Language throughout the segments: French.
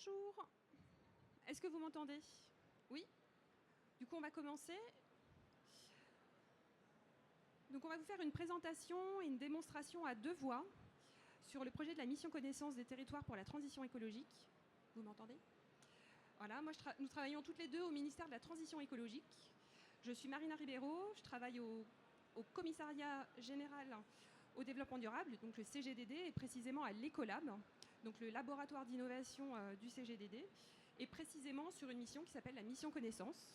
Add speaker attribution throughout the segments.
Speaker 1: Bonjour. Est-ce que vous m'entendez? Oui? Du coup, on va commencer. Donc, on va vous faire une présentation et une démonstration à deux voix sur le projet de la mission connaissance des territoires pour la transition écologique. Vous m'entendez? Voilà, nous travaillons toutes les deux au ministère de la Transition écologique. Je suis Marina Ribeiro, je travaille au commissariat général au développement durable, donc le CGDD, et précisément à l'Ecolab, donc le laboratoire d'innovation du CGDD, et précisément sur une mission qui s'appelle la mission connaissance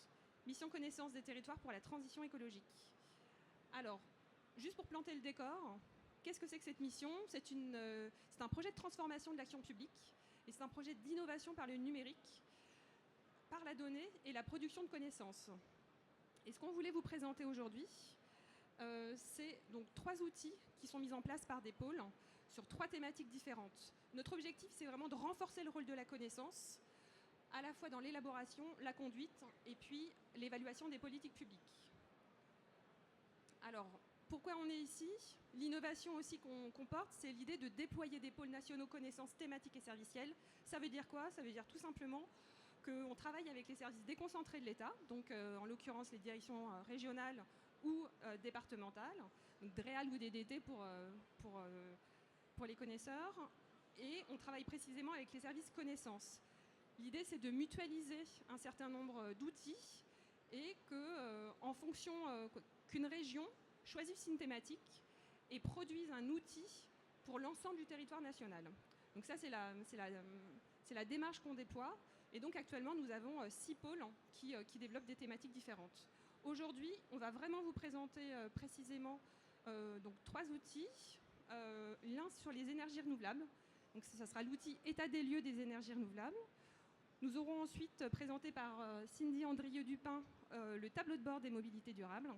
Speaker 1: des territoires pour la transition écologique. Alors, juste pour planter le décor, qu'est-ce que c'est que cette mission? C'est un projet de transformation de l'action publique, et c'est un projet d'innovation par le numérique, par la donnée et la production de connaissances. Et ce qu'on voulait vous présenter aujourd'hui, c'est donc 3 outils qui sont mis en place par des pôles sur 3 thématiques différentes. Notre objectif, c'est vraiment de renforcer le rôle de la connaissance, à la fois dans l'élaboration, la conduite et puis l'évaluation des politiques publiques. Alors, pourquoi on est ici? L'innovation aussi qu'on porte, c'est l'idée de déployer des pôles nationaux connaissances thématiques et servicielles. Ça veut dire quoi? Ça veut dire tout simplement qu'on travaille avec les services déconcentrés de l'État, donc en l'occurrence les directions régionales ou départementales, donc DREAL ou DDT pour les connaisseurs, et on travaille précisément avec les services connaissances. L'idée, c'est de mutualiser un certain nombre d'outils et en fonction qu'une région choisisse une thématique et produise un outil pour l'ensemble du territoire national. Donc ça, c'est la démarche qu'on déploie. Et donc actuellement, nous avons 6 pôles qui développent des thématiques différentes. Aujourd'hui, on va vraiment vous présenter précisément donc 3 outils. L'un sur les énergies renouvelables. Donc ça sera l'outil état des lieux des énergies renouvelables. Nous aurons ensuite présenté par Cindy Andrieux-Dupin le tableau de bord des mobilités durables.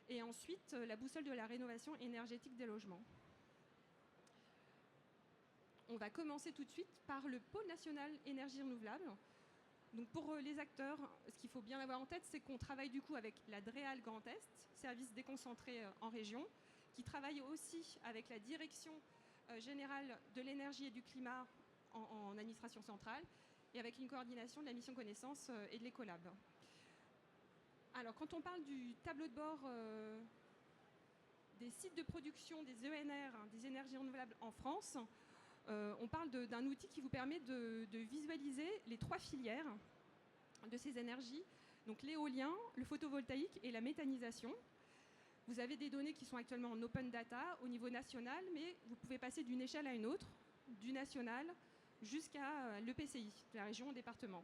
Speaker 1: Et ensuite, la boussole de la rénovation énergétique des logements. On va commencer tout de suite par le pôle national énergie renouvelable. Donc pour les acteurs, ce qu'il faut bien avoir en tête, c'est qu'on travaille du coup avec la DREAL Grand Est, service déconcentré en région, qui travaille aussi avec la direction générale de l'énergie et du climat en administration centrale, et avec une coordination de la mission connaissance et de l'Ecolab. Alors quand on parle du tableau de bord des sites de production des ENR, des énergies renouvelables en France, on parle d'un outil qui vous permet de visualiser les 3 filières de ces énergies, donc l'éolien, le photovoltaïque et la méthanisation. Vous avez des données qui sont actuellement en open data au niveau national, mais vous pouvez passer d'une échelle à une autre, du national jusqu'à l'EPCI, de la région au département.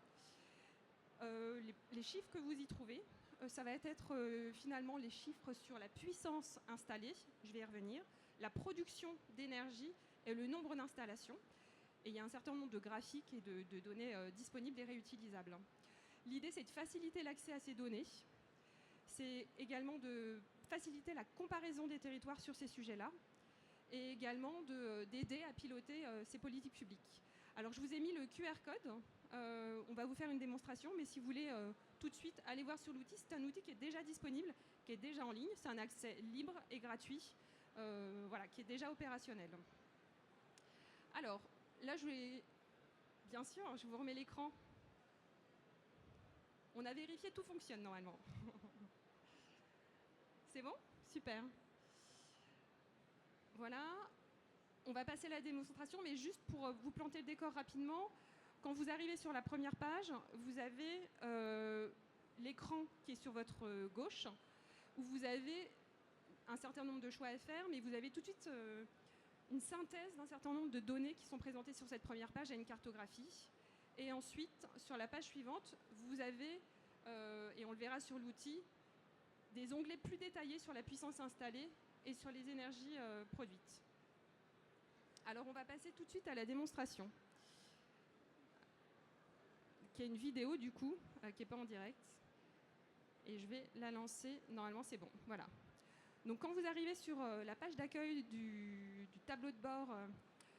Speaker 1: Les chiffres que vous y trouvez, ça va être finalement les chiffres sur la puissance installée, je vais y revenir, la production d'énergie et le nombre d'installations. Et il y a un certain nombre de graphiques et de données disponibles et réutilisables. L'idée, c'est de faciliter l'accès à ces données. C'est également de faciliter la comparaison des territoires sur ces sujets-là et également d'aider à piloter ces politiques publiques. Alors, je vous ai mis le QR code. On va vous faire une démonstration, mais si vous voulez tout de suite aller voir sur l'outil, c'est un outil qui est déjà disponible, qui est déjà en ligne. C'est un accès libre et gratuit, voilà, qui est déjà opérationnel. Alors, là, bien sûr, je vous remets l'écran. On a vérifié, tout fonctionne normalement. C'est bon? Super. Voilà. On va passer à la démonstration, mais juste pour vous planter le décor rapidement, quand vous arrivez sur la première page, vous avez l'écran qui est sur votre gauche, où vous avez un certain nombre de choix à faire, mais vous avez tout de suite une synthèse d'un certain nombre de données qui sont présentées sur cette première page à une cartographie. Et ensuite, sur la page suivante, vous avez, et on le verra sur l'outil, des onglets plus détaillés sur la puissance installée et sur les énergies produites. Alors on va passer tout de suite à la démonstration, qui est une vidéo du coup, qui n'est pas en direct. Et je vais la lancer, normalement c'est bon, voilà. Donc quand vous arrivez sur la page d'accueil du tableau de bord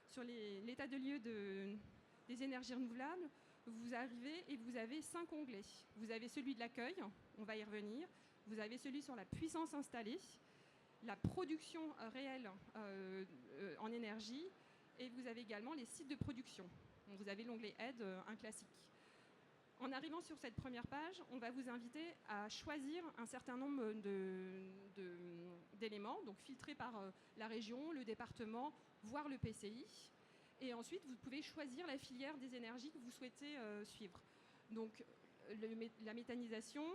Speaker 1: sur l'état de lieu des énergies renouvelables, vous arrivez et vous avez 5 onglets. Vous avez celui de l'accueil, on va y revenir. Vous avez celui sur la puissance installée, la production réelle en énergie, et vous avez également les sites de production. Vous avez l'onglet Aide, un classique. En arrivant sur cette première page, on va vous inviter à choisir un certain nombre d'éléments, donc filtrés par la région, le département, voire le PCI. Et ensuite, vous pouvez choisir la filière des énergies que vous souhaitez suivre. Donc, la méthanisation,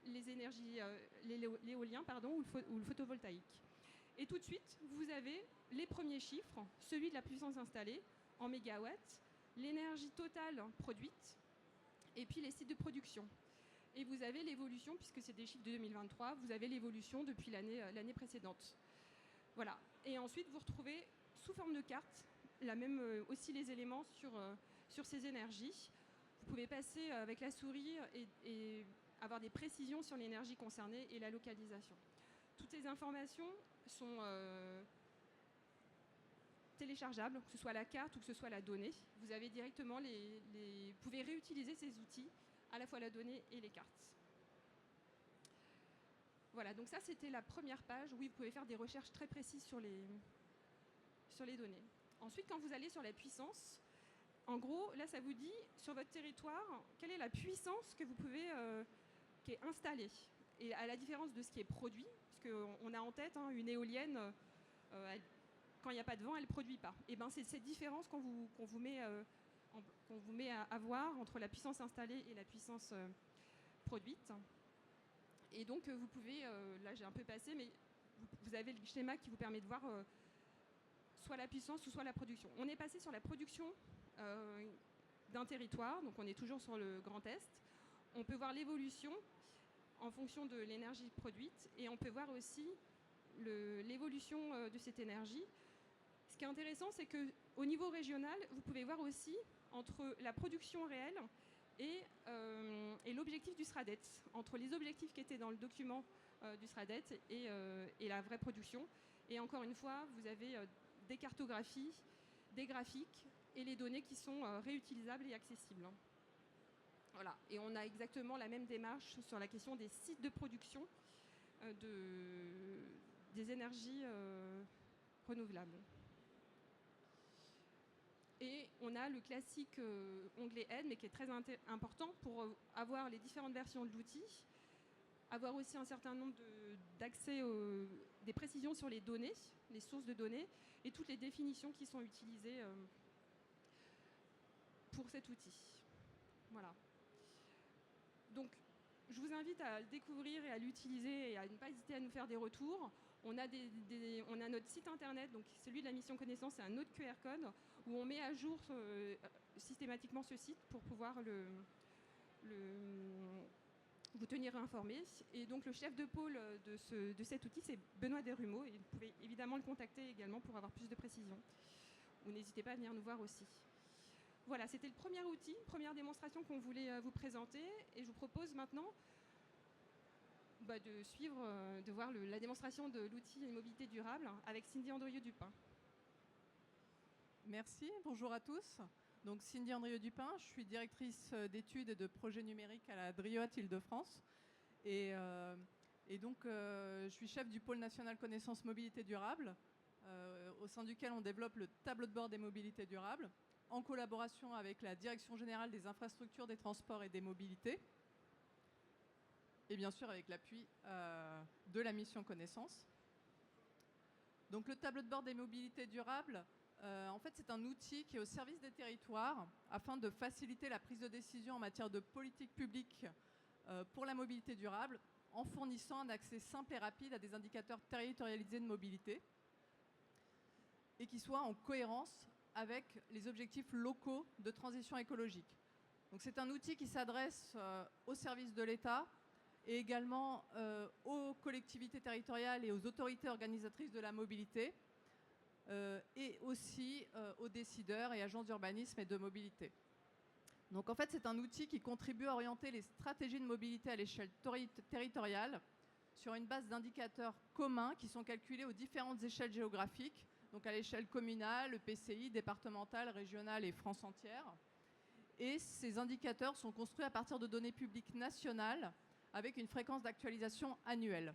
Speaker 1: les énergies, l'éolien, ou le photovoltaïque. Et tout de suite, vous avez les premiers chiffres, celui de la puissance installée en mégawatts, l'énergie totale produite, et puis les sites de production. Et vous avez l'évolution, puisque c'est des chiffres de 2023, vous avez l'évolution depuis l'année précédente. Voilà. Et ensuite, vous retrouvez sous forme de carte, aussi les éléments sur ces énergies. Vous pouvez passer avec la souris et avoir des précisions sur l'énergie concernée et la localisation. Toutes ces informations sont téléchargeables, que ce soit la carte ou que ce soit la donnée. Vous avez directement vous pouvez réutiliser ces outils, à la fois la donnée et les cartes. Voilà, donc ça c'était la première page où vous pouvez faire des recherches très précises sur les données. Ensuite, quand vous allez sur la puissance, en gros, là ça vous dit sur votre territoire, quelle est la puissance que vous pouvez, qui est installée. Et à la différence de ce qui est produit, parce qu'on a en tête une éolienne, quand il n'y a pas de vent, elle ne produit pas. Et bien c'est cette différence qu'on vous met à voir entre la puissance installée et la puissance produite. Et donc vous pouvez, là j'ai un peu passé, mais vous avez le schéma qui vous permet de voir soit la puissance ou soit la production. On est passé sur la production d'un territoire, donc on est toujours sur le Grand Est. On peut voir l'évolution en fonction de l'énergie produite et on peut voir aussi l'évolution de cette énergie. Ce qui est intéressant, c'est qu'au niveau régional, vous pouvez voir aussi entre la production réelle et l'objectif du SRADET, entre les objectifs qui étaient dans le document du SRADET et la vraie production. Et encore une fois, vous avez des cartographies, des graphiques et les données qui sont réutilisables et accessibles. Voilà. Et on a exactement la même démarche sur la question des sites de production des énergies renouvelables. Et on a le classique onglet Aide, mais qui est très important pour avoir les différentes versions de l'outil, avoir aussi un certain nombre d'accès, des précisions sur les données, les sources de données, et toutes les définitions qui sont utilisées pour cet outil. Voilà. Donc, je vous invite à le découvrir et à l'utiliser et à ne pas hésiter à nous faire des retours. On a notre site internet, donc celui de la mission connaissance, c'est un autre QR code où on met à jour systématiquement ce site pour pouvoir vous tenir informé. Et donc le chef de pôle de cet outil, c'est Benoît Desrumeaux, et vous pouvez évidemment le contacter également pour avoir plus de précisions. Ou n'hésitez pas à venir nous voir aussi. Voilà, c'était le premier outil, première démonstration qu'on voulait vous présenter, et je vous propose maintenant de suivre, de voir la démonstration de l'outil mobilité durable avec Cindy Andrieux-Dupin.
Speaker 2: Merci, bonjour à tous. Donc Cindy Andrieux-Dupin, je suis directrice d'études et de projets numériques à la DRIOAT Île-de-France. Et donc je suis chef du pôle national connaissance mobilité durable, au sein duquel on développe le tableau de bord des mobilités durables, en collaboration avec la Direction générale des infrastructures, des transports et des mobilités, et bien sûr avec l'appui de la mission connaissance. Donc le tableau de bord des mobilités durables, en fait c'est un outil qui est au service des territoires afin de faciliter la prise de décision en matière de politique publique pour la mobilité durable, en fournissant un accès simple et rapide à des indicateurs territorialisés de mobilité et qui soient en cohérence avec les objectifs locaux de transition écologique. Donc c'est un outil qui s'adresse aux services de l'État et également aux collectivités territoriales et aux autorités organisatrices de la mobilité et aussi aux décideurs et agences d'urbanisme et de mobilité. Donc en fait c'est un outil qui contribue à orienter les stratégies de mobilité à l'échelle territoriale sur une base d'indicateurs communs qui sont calculés aux différentes échelles géographiques, donc à l'échelle communale, EPCI, départementale, régionale et France entière. Et ces indicateurs sont construits à partir de données publiques nationales avec une fréquence d'actualisation annuelle.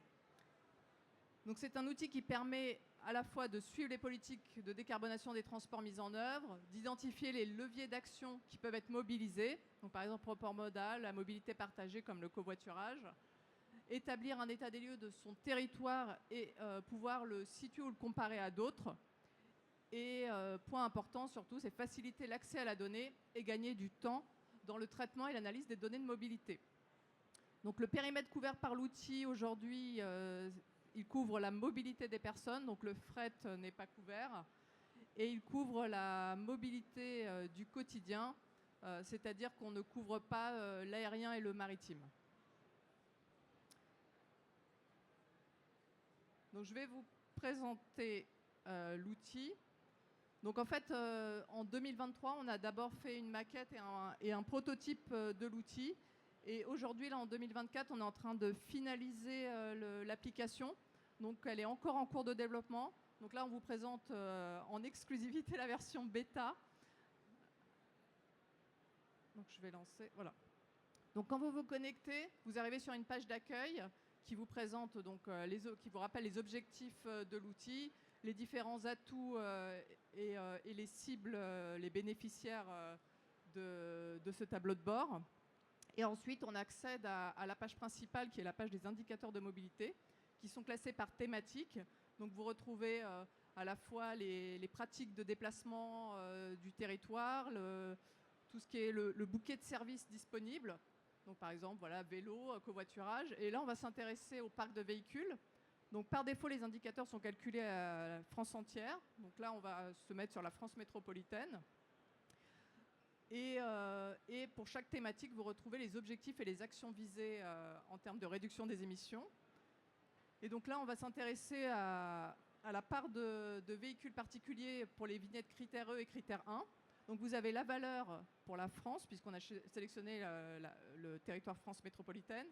Speaker 2: Donc c'est un outil qui permet à la fois de suivre les politiques de décarbonation des transports mises en œuvre, d'identifier les leviers d'action qui peuvent être mobilisés, donc par exemple le report modal, la mobilité partagée comme le covoiturage, établir un état des lieux de son territoire et pouvoir le situer ou le comparer à d'autres. Et point important surtout, c'est faciliter l'accès à la donnée et gagner du temps dans le traitement et l'analyse des données de mobilité. Donc le périmètre couvert par l'outil aujourd'hui, il couvre la mobilité des personnes, donc le fret n'est pas couvert, et il couvre la mobilité du quotidien, c'est-à-dire qu'on ne couvre pas l'aérien et le maritime. Donc je vais vous présenter l'outil. Donc en fait, en 2023, on a d'abord fait une maquette et un prototype de l'outil. Et aujourd'hui, là, en 2024, on est en train de finaliser l'application. Donc elle est encore en cours de développement. Donc là, on vous présente en exclusivité la version bêta. Donc je vais lancer, voilà. Donc quand vous vous connectez, vous arrivez sur une page d'accueil qui vous présente donc qui vous rappelle les objectifs de l'outil, les différents atouts et les cibles, les bénéficiaires de ce tableau de bord. Et ensuite, on accède à la page principale qui est la page des indicateurs de mobilité qui sont classés par thématique. Donc vous retrouvez à la fois les pratiques de déplacement du territoire, tout ce qui est le bouquet de services disponibles. Donc par exemple, voilà, vélo, covoiturage. Et là, on va s'intéresser au parc de véhicules. Donc par défaut, les indicateurs sont calculés à la France entière. Donc là, on va se mettre sur la France métropolitaine. Et pour chaque thématique, vous retrouvez les objectifs et les actions visées en termes de réduction des émissions. Et donc là, on va s'intéresser à la part de véhicules particuliers pour les vignettes critère E et critère 1. Donc vous avez la valeur pour la France, puisqu'on a sélectionné le territoire France métropolitaine,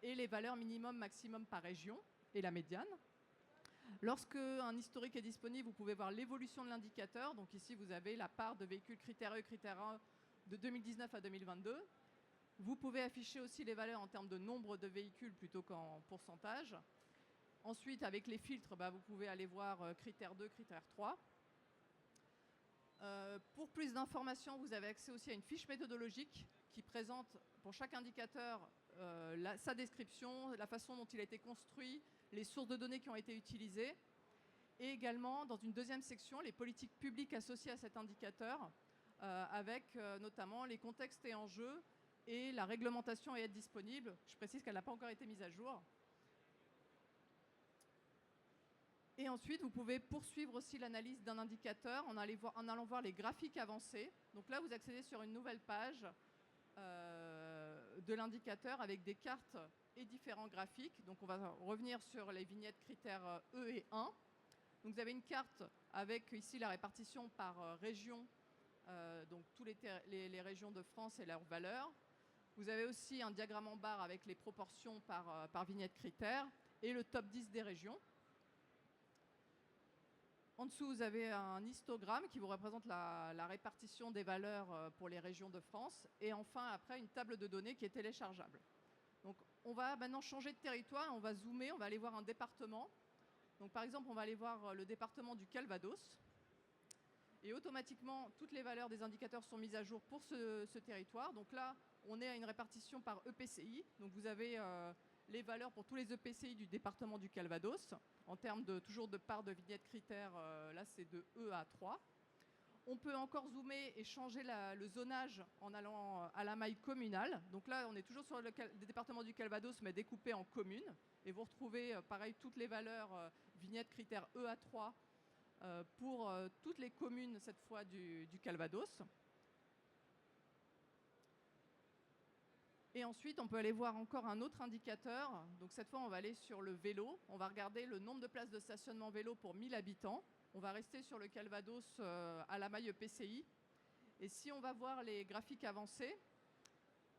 Speaker 2: et les valeurs minimum, maximum par région, et la médiane. Lorsque un historique est disponible, vous pouvez voir l'évolution de l'indicateur. Donc ici, vous avez la part de véhicules critère E et critère 1 de 2019 à 2022. Vous pouvez afficher aussi les valeurs en termes de nombre de véhicules plutôt qu'en pourcentage. Ensuite, avec les filtres, vous pouvez aller voir critère 2, critère 3. Pour plus d'informations, vous avez accès aussi à une fiche méthodologique qui présente pour chaque indicateur sa description, la façon dont il a été construit, les sources de données qui ont été utilisées, et également, dans une deuxième section, les politiques publiques associées à cet indicateur, avec notamment les contextes et enjeux et la réglementation et aide disponible. Je précise qu'elle n'a pas encore été mise à jour. Et ensuite, vous pouvez poursuivre aussi l'analyse d'un indicateur en allant voir les graphiques avancés. Donc là, vous accédez sur une nouvelle page de l'indicateur avec des cartes et différents graphiques. Donc on va revenir sur les vignettes critères E et 1. Donc vous avez une carte avec ici la répartition par région, donc toutes les régions de France et leurs valeurs. Vous avez aussi un diagramme en barre avec les proportions par vignette critère et le top 10 des régions. En dessous, vous avez un histogramme qui vous représente la répartition des valeurs pour les régions de France. Et enfin, après, une table de données qui est téléchargeable. Donc, on va maintenant changer de territoire. On va zoomer, on va aller voir un département. Donc, par exemple, on va aller voir le département du Calvados. Et automatiquement, toutes les valeurs des indicateurs sont mises à jour pour ce territoire. Donc là, on est à une répartition par EPCI. Donc, vous avez les valeurs pour tous les EPCI du département du Calvados. En termes toujours de part de vignettes critères, là c'est de E à 3. On peut encore zoomer et changer le zonage en allant à la maille communale. Donc là, on est toujours sur le département du Calvados, mais découpé en communes. Et vous retrouvez, pareil, toutes les valeurs vignettes critères E à 3 pour toutes les communes, cette fois, du Calvados. Et ensuite, on peut aller voir encore un autre indicateur. Donc cette fois, on va aller sur le vélo. On va regarder le nombre de places de stationnement vélo pour 1000 habitants. On va rester sur le Calvados à la maille EPCI. Et si on va voir les graphiques avancés,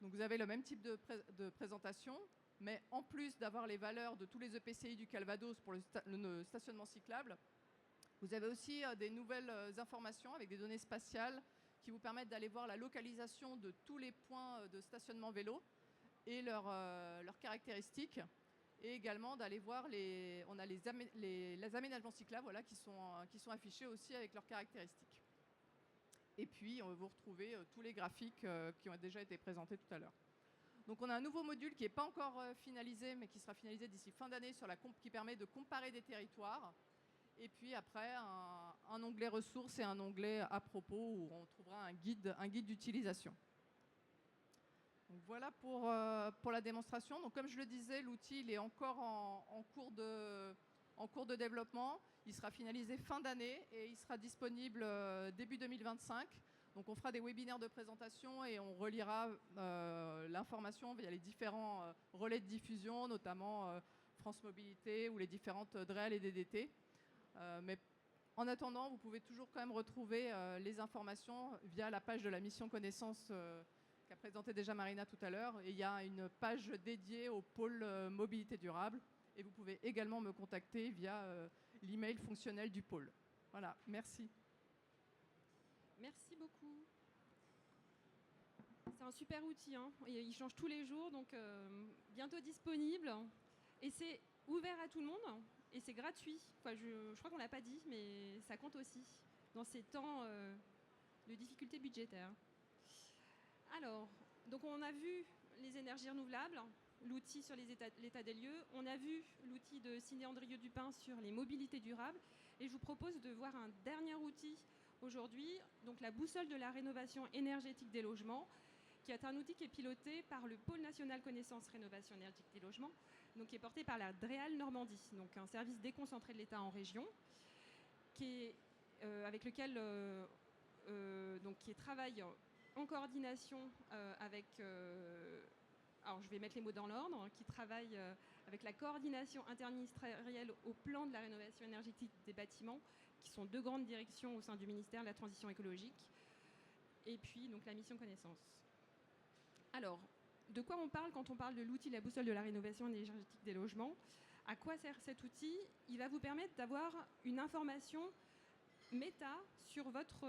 Speaker 2: donc vous avez le même type de présentation, mais en plus d'avoir les valeurs de tous les EPCI du Calvados pour le stationnement cyclable, vous avez aussi des nouvelles informations avec des données spatiales qui vous permettent d'aller voir la localisation de tous les points de stationnement vélo et leurs caractéristiques. et également d'aller voir les aménagements cyclables, voilà, qui sont affichés aussi avec leurs caractéristiques. Et puis, vous retrouvez tous les graphiques qui ont déjà été présentés tout à l'heure. Donc, on a un nouveau module qui n'est pas encore finalisé, mais qui sera finalisé d'ici fin d'année, qui permet de comparer des territoires. Et puis après, un onglet ressources et un onglet à propos où on trouvera un guide d'utilisation. Donc voilà pour la démonstration. Donc comme je le disais, l'outil il est encore en cours de développement. Il sera finalisé fin d'année et il sera disponible début 2025. Donc on fera des webinaires de présentation et on reliera l'information via les différents relais de diffusion, notamment France Mobilité ou les différentes DREL et DDT. Mais en attendant, vous pouvez toujours quand même retrouver les informations via la page de la mission connaissance qu'a présentée déjà Marina tout à l'heure. Et il y a une page dédiée au pôle mobilité durable. Et vous pouvez également me contacter via l'email fonctionnel du pôle. Voilà, merci.
Speaker 1: Merci beaucoup. C'est un super outil, hein. Il change tous les jours, donc bientôt disponible. Et c'est ouvert à tout le monde et c'est gratuit. Enfin, je crois qu'on ne l'a pas dit, mais ça compte aussi dans ces temps de difficultés budgétaires. Alors, donc on a vu les énergies renouvelables, l'outil sur l'état des lieux. On a vu l'outil de Cindy Andrieux-Dupin sur les mobilités durables. Et je vous propose de voir un dernier outil aujourd'hui, donc la boussole de la rénovation énergétique des logements, qui est un outil qui est piloté par le Pôle national connaissance rénovation énergétique des logements, donc qui est porté par la DREAL Normandie, donc un service déconcentré de l'État en région, avec lequel qui travaille en coordination avec, alors je vais mettre les mots dans l'ordre, qui travaille avec la coordination interministérielle au plan de la rénovation énergétique des bâtiments, qui sont deux grandes directions au sein du ministère de la Transition écologique, et puis donc la mission connaissance. Alors, de quoi on parle quand on parle de l'outil de la boussole de la rénovation énergétique des logements? À quoi sert cet outil? Il va vous permettre d'avoir une information méta sur votre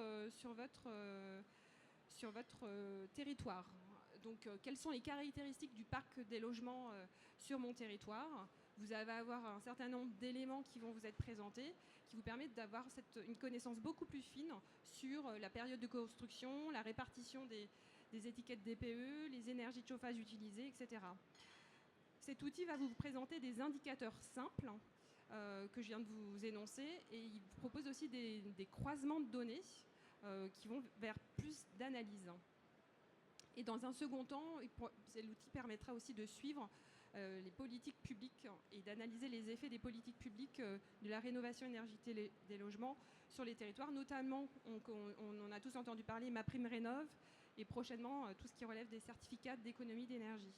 Speaker 1: territoire. Donc, quelles sont les caractéristiques du parc des logements sur mon territoire? Vous allez avoir un certain nombre d'éléments qui vont vous être présentés, qui vous permettent d'avoir une connaissance beaucoup plus fine sur la période de construction, la répartition des étiquettes DPE, les énergies de chauffage utilisées, etc. Cet outil va vous présenter des indicateurs simples que je viens de vous énoncer, et il vous propose aussi des croisements de données qui vont vers plus d'analyse. Et dans un second temps, l'outil permettra aussi de suivre les politiques publiques et d'analyser les effets des politiques publiques de la rénovation énergétique des logements sur les territoires, notamment, on en a tous entendu parler, MaPrimeRénov', et prochainement tout ce qui relève des certificats d'économie d'énergie.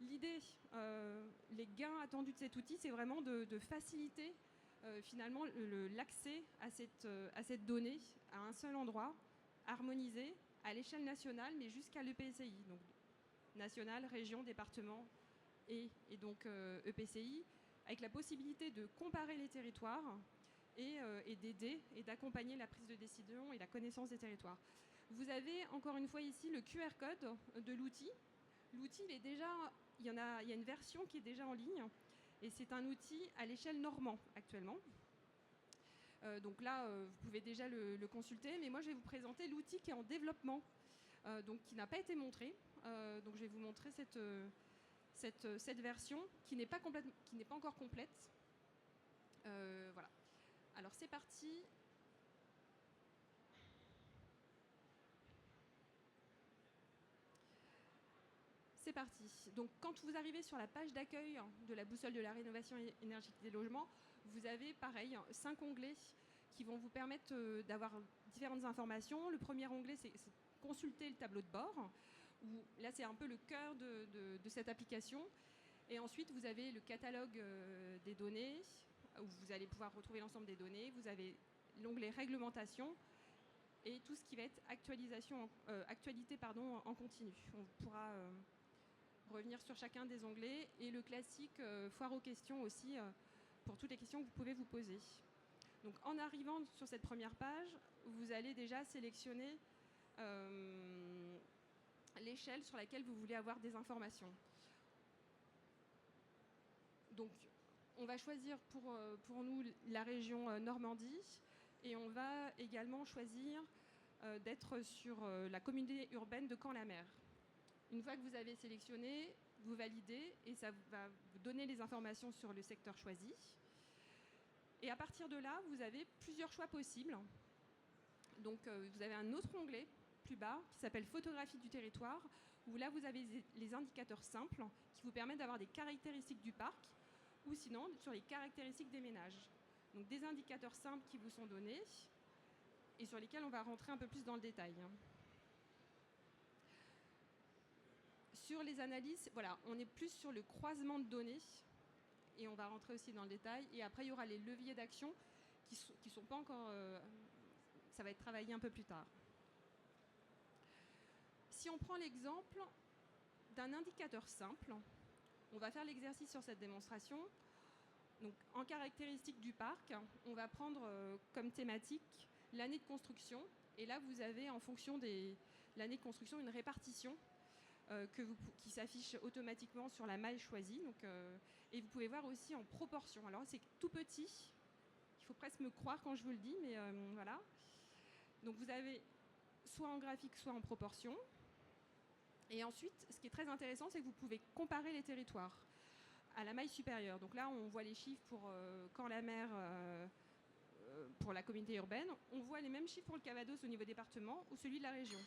Speaker 1: L'idée, les gains attendus de cet outil, c'est vraiment de faciliter finalement l'accès à cette donnée à un seul endroit, harmonisé à l'échelle nationale, mais jusqu'à l'EPCI, donc national, région, département et donc EPCI, avec la possibilité de comparer les territoires et d'aider et d'accompagner la prise de décision et la connaissance des territoires. Vous avez encore une fois ici le QR code de l'outil. L'outil, il y a une version qui est déjà en ligne, et c'est un outil à l'échelle normand actuellement. Donc là, vous pouvez déjà le consulter, mais moi je vais vous présenter l'outil qui est en développement, donc qui n'a pas été montré. Donc je vais vous montrer cette version qui n'est pas encore complète. Voilà. Alors c'est parti. C'est parti. Donc, quand vous arrivez sur la page d'accueil de la boussole de la rénovation énergétique des logements, vous avez, pareil, 5 onglets qui vont vous permettre d'avoir différentes informations. Le premier onglet, c'est consulter le tableau de bord, où là, c'est un peu le cœur de cette application. Et ensuite, vous avez le catalogue des données, où vous allez pouvoir retrouver l'ensemble des données. Vous avez l'onglet réglementation et tout ce qui va être actualité en continu. On pourra revenir sur chacun des onglets, et le classique foire aux questions aussi pour toutes les questions que vous pouvez vous poser. Donc en arrivant sur cette première page, vous allez déjà sélectionner l'échelle sur laquelle vous voulez avoir des informations. Donc, on va choisir pour nous la région Normandie et on va également choisir d'être sur la communauté urbaine de Caen-la-Mer. Une fois que vous avez sélectionné, vous validez et ça va vous donner les informations sur le secteur choisi. Et à partir de là, vous avez plusieurs choix possibles. Donc, vous avez un autre onglet plus bas qui s'appelle Photographie du territoire, où là, vous avez les indicateurs simples qui vous permettent d'avoir des caractéristiques du parc ou sinon sur les caractéristiques des ménages. Donc, des indicateurs simples qui vous sont donnés et sur lesquels on va rentrer un peu plus dans le détail. Sur les analyses, voilà, on est plus sur le croisement de données et on va rentrer aussi dans le détail. Et après, il y aura les leviers d'action qui sont pas encore... ça va être travaillé un peu plus tard. Si on prend l'exemple d'un indicateur simple, on va faire l'exercice sur cette démonstration. Donc, en caractéristique du parc, on va prendre comme thématique l'année de construction. Et là, vous avez, en fonction de l'année de construction, une répartition qui s'affiche automatiquement sur la maille choisie. Donc, et vous pouvez voir aussi en proportion. Alors, c'est tout petit. Il faut presque me croire quand je vous le dis, mais voilà. Donc, vous avez soit en graphique, soit en proportion. Et ensuite, ce qui est très intéressant, c'est que vous pouvez comparer les territoires à la maille supérieure. Donc là, on voit les chiffres pour Caen-la-Mer, pour la communauté urbaine. On voit les mêmes chiffres pour le Calvados au niveau département ou celui de la région.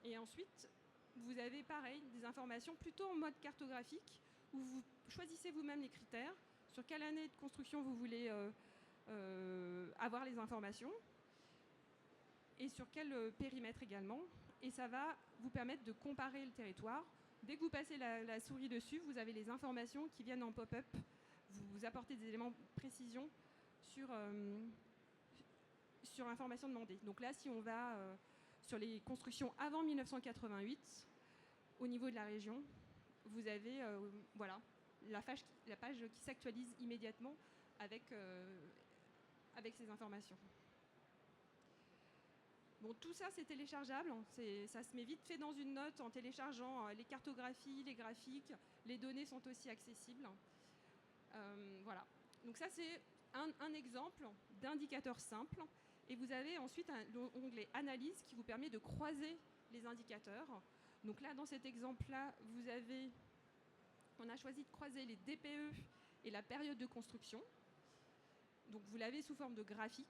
Speaker 1: Et ensuite, vous avez pareil, des informations plutôt en mode cartographique, où vous choisissez vous-même les critères, sur quelle année de construction vous voulez avoir les informations, et sur quel périmètre également. Et ça va vous permettre de comparer le territoire. Dès que vous passez la souris dessus, vous avez les informations qui viennent en pop-up. Vous apportez des éléments de précision sur l'information demandée. Donc là, si on va sur les constructions avant 1988, au niveau de la région, vous avez voilà, la page qui s'actualise immédiatement avec ces informations. Bon, tout ça, c'est téléchargeable. Ça se met vite fait dans une note en téléchargeant les cartographies, les graphiques. Les données sont aussi accessibles. Voilà. Donc ça, c'est un exemple d'indicateur simple. Et vous avez ensuite l'onglet Analyse qui vous permet de croiser les indicateurs. Donc là, dans cet exemple-là, on a choisi de croiser les DPE et la période de construction. Donc vous l'avez sous forme de graphique.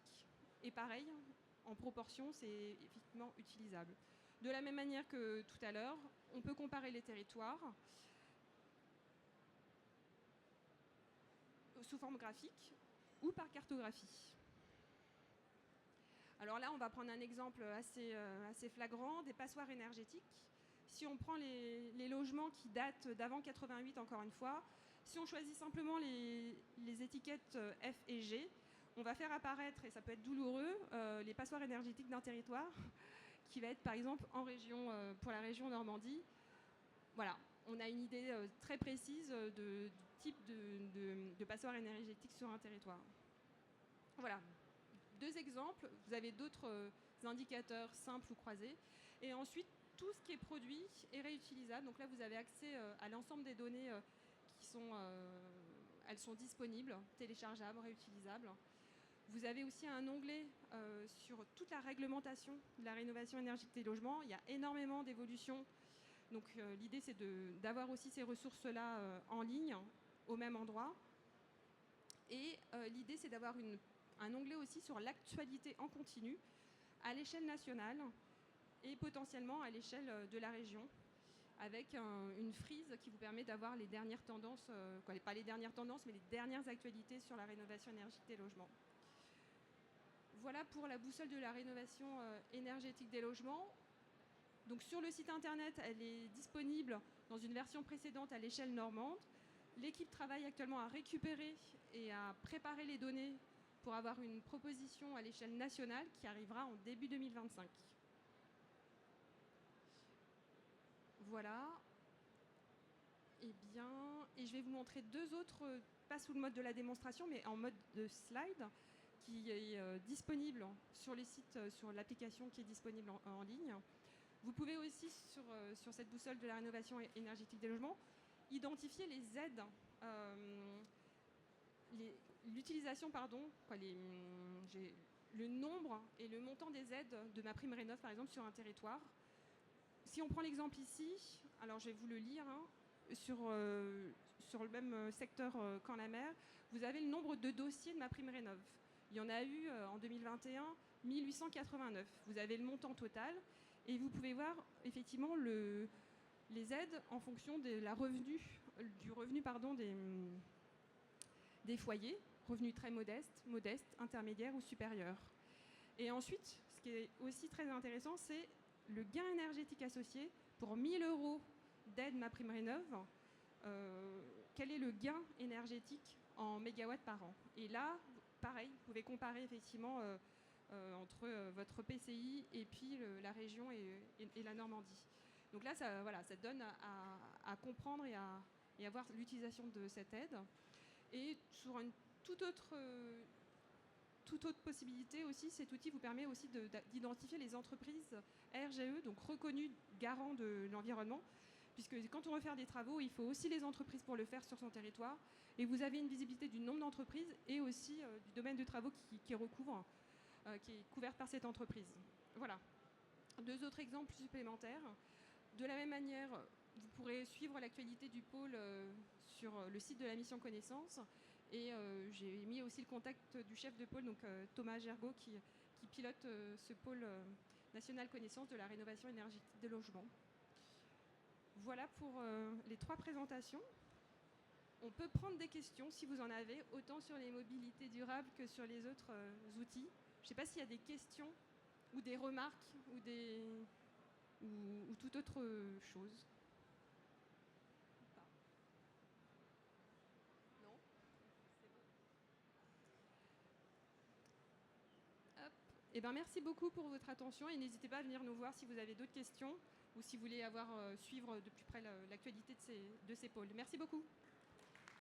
Speaker 1: Et pareil, en proportion, c'est effectivement utilisable. De la même manière que tout à l'heure, on peut comparer les territoires sous forme graphique ou par cartographie. Alors là, on va prendre un exemple assez flagrant, des passoires énergétiques. Si on prend les logements qui datent d'avant 88, encore une fois, si on choisit simplement les étiquettes F et G, on va faire apparaître, et ça peut être douloureux, les passoires énergétiques d'un territoire, qui va être par exemple pour la région Normandie. Voilà, on a une idée très précise du type de passoire énergétique sur un territoire. Voilà, 2 exemples. Vous avez d'autres indicateurs simples ou croisés. Et ensuite, tout ce qui est produit est réutilisable. Donc là, vous avez accès à l'ensemble des données elles sont disponibles, téléchargeables, réutilisables. Vous avez aussi un onglet sur toute la réglementation de la rénovation énergétique des logements. Il y a énormément d'évolutions. Donc l'idée, c'est d'avoir aussi ces ressources-là en ligne, au même endroit. Et l'idée, c'est d'avoir un onglet aussi sur l'actualité en continu à l'échelle nationale et potentiellement à l'échelle de la région, avec une frise qui vous permet d'avoir les dernières tendances, pas les dernières tendances, mais les dernières actualités sur la rénovation énergétique des logements. Voilà pour la boussole de la rénovation énergétique des logements. Donc sur le site internet, elle est disponible dans une version précédente à l'échelle normande. L'équipe travaille actuellement à récupérer et à préparer les données pour avoir une proposition à l'échelle nationale qui arrivera en début 2025. Voilà. Et je vais vous montrer 2 autres, pas sous le mode de la démonstration, mais en mode de slide, qui est disponible sur les sites, sur l'application qui est disponible en ligne. Vous pouvez aussi, sur cette boussole de la rénovation énergétique des logements, identifier les aides, l'utilisation, le nombre et le montant des aides de MaPrimeRénov', par exemple, sur un territoire. Si on prend l'exemple ici, alors je vais vous le lire, hein, sur le même secteur Caen-la-Mer, vous avez le nombre de dossiers de MaPrimeRénov'. Il y en a eu en 2021 1889. Vous avez le montant total et vous pouvez voir effectivement les aides en fonction du revenu des foyers, revenus très modestes, intermédiaires ou supérieurs. Et ensuite, ce qui est aussi très intéressant, c'est le gain énergétique associé pour 1 000 € d'aide MaPrimeRénov'. Quel est le gain énergétique en mégawatts par an? Et là, pareil, vous pouvez comparer effectivement entre votre PCI et puis la région et la Normandie. Donc là, ça donne à comprendre et à voir l'utilisation de cette aide. Et sur une toute autre possibilité aussi, cet outil vous permet aussi d'identifier les entreprises RGE, donc reconnues garants de l'environnement, puisque quand on veut faire des travaux, il faut aussi les entreprises pour le faire sur son territoire. Et vous avez une visibilité du nombre d'entreprises et aussi du domaine de travaux qui est couvert par cette entreprise. Voilà. 2 autres exemples supplémentaires. De la même manière, vous pourrez suivre l'actualité du pôle sur le site de la mission Connaissance. Et j'ai mis aussi le contact du chef de pôle, donc Thomas Gergaud, qui pilote ce pôle national Connaissance de la rénovation énergétique des logements. Voilà pour les 3 présentations. On peut prendre des questions si vous en avez, autant sur les mobilités durables que sur les autres outils. Je ne sais pas s'il y a des questions ou des remarques ou toute autre chose. Non? Hop. Eh ben, merci beaucoup pour votre attention et n'hésitez pas à venir nous voir si vous avez d'autres questions ou si vous voulez suivre de plus près l'actualité de ces pôles. Merci beaucoup.